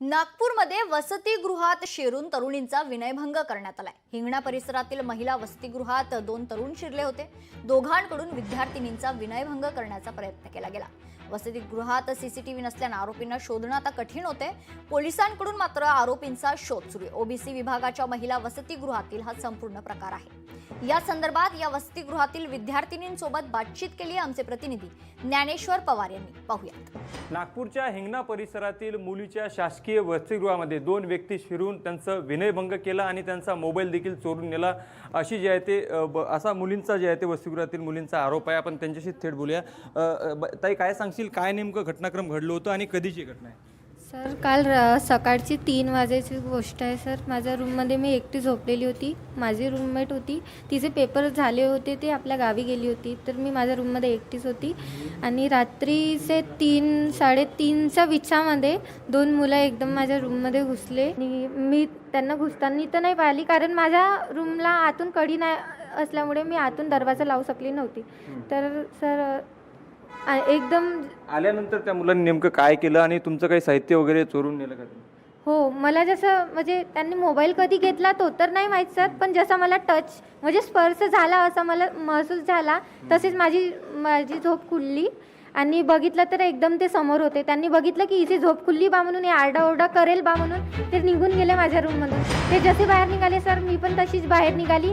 नागपूरमध्ये वसतिगृहात शिरून तरुणींचा विनयभंग करण्यात आलाय। हिंगणा परिसरातील महिला वसतिगृहात दोन तरुण शिरले होते। दोघांकडून विद्यार्थिनींचा विनयभंग करण्याचा प्रयत्न केला गेला। वसतिगृहात सीसीटीव्ही नसल्याने आरोपींना शोधणं आता कठीण होते। पोलिसांकडून मात्र आरोपींचा शोध सुरू आहे। ओबीसी विभागाच्या महिला वसतिगृहातील हा संपूर्ण प्रकार आहे। या संदर्भात या वसतिगृहातील विद्यार्थिनींसोबत बातचीत केली आमचे प्रतिनिधी ज्ञानेश्वर पवार यांनी। पाहूयात। नागपूरच्या हिंगणा परिसरातील मुलीच्या शासकीय वसतिगृहामध्ये दोन व्यक्ती शिरून त्यांचा विनयभंग केला आणि त्यांचा मोबाईल देखील चोरून नेला अशी जे आहे ते असा मुलींचा जे आहे ते वसतिगृहातील मुलींचा आरोप आहे। आपण त्यांच्याशी थेट बोलूया। ताई, काय सांगशील, काय नेमकं घटनाक्रम घडलं होतं आणि कधीची घटना आहे? सर, काल सकाळची 3 वाजेची गोष्ट आहे सर। माझ्या रूममध्ये मी एकटी झोपलेली होती। माझी रूममेट होती, तिचे पेपर झाले होते, ते आपल्या गावी गेली होती, तर मी माझ्या रूममध्ये एकटीच होती। आणि रात्रीचे 3-3:30च्या विचामध्ये दोन मुलं एकदम माझ्या रूममध्ये घुसले आणि मी त्यांना घुसताना तर नाही पाहिली, कारण माझ्या रूमला आतून कडी नाही असल्यामुळे मी आतून दरवाजा लावू शकली नव्हती। तर सर एकदम आल्यानंतर त्या मुलांनी नेमकं काय केलं आणि तुमचं काही साहित्य वगैरे चोरून नेलं का? हो, मला जसं म्हणजे त्यांनी मोबाईल कधी घेतला तो तर नाही माहीत सर, पण जसा मला टच म्हणजे स्पर्श झाला असा मला महसूस झाला, तसेच माझी झोप खुलली आणि बघितलं तर एकदम ते समोर होते। त्यांनी बघितलं की हिची झोप खुलली बा म्हणून, आरडाओरडा करेल बा म्हणून ते निघून गेले माझ्या रूममधून। ते जसे बाहेर निघाले सर, मी पण तशीच बाहेर निघाली।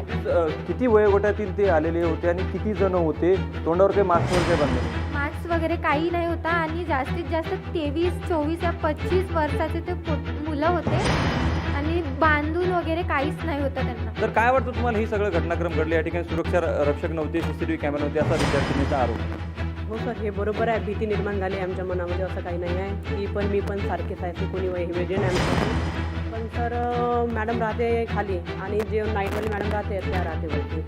किती वयोगटातील ते आलेले होते आणि किती जण होते? तोंडावर काही मास्क वगैरे बांधले? मास्क वगैरे काही नाही होता आणि जास्तीत जास्त 23, 24 या 25 वर्षाचे ते मुलं होते आणि बांधून वगैरे काहीच नाही होतं त्यांना। तर काय वाटतं तुम्हाला ही सगळं घटनाक्रम घडले? या ठिकाणी सुरक्षा रक्षक नव्हते, सीसीटीव्ही कॅमेरा नव्हते असा विद्यार्थिनीचा आरोप। हो सर, हे बरोबर आहे। भीती निर्माण झाली आमच्या मनामध्ये, असं काही नाही आहे। मी पण सारखेच आहे, कोणी वेगळे नाही आमचं। पण सर मॅडम राहते खाली आणि जे नाईटवाली मॅडम राहते त्या राहते वरती।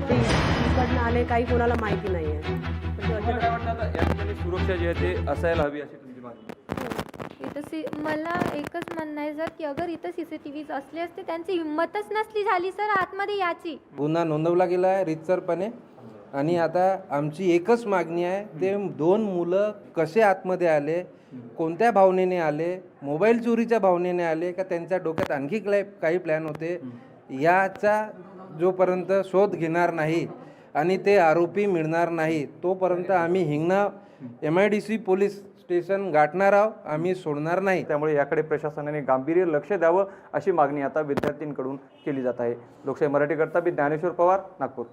ते इकडनं आले काही कोणाला माहिती नाही आहे। सुरक्षा जी आहे ते असायला हवी अशी तुमची मागणी? इथं मला एकच म्हणणं आहे सर की अगर इथं सीसीटीव्ही असले असते, त्यांची हिंमतच नसली झाली सर आतमध्ये याची। गुन्हा नोंदवला गेला आहे रीतसरपणे आणि आता आमची एकच मागणी आहे, ते दोन मुलं कसे आतमध्ये आले, कोणत्या भावनेने आले, मोबाईल चोरीच्या भावनेने आले का त्यांच्या डोक्यात आणखी काही प्लॅन होते, याचा जोपर्यंत शोध घेणार नाही आणि ते आरोपी मिळणार नाही तोपर्यंत आम्ही हिंगणा MIDC पोलीस स्टेशन गाठणार आहोत, आम्ही सोडणार नाही। त्यामुळे याकडे प्रशासनाने गांभीर्य लक्ष द्यावं अशी मागणी आता विद्यार्थ्यांकडून केली जात आहे। लोकशाही मराठी करता मी ज्ञानेश्वर पवार, नागपूर।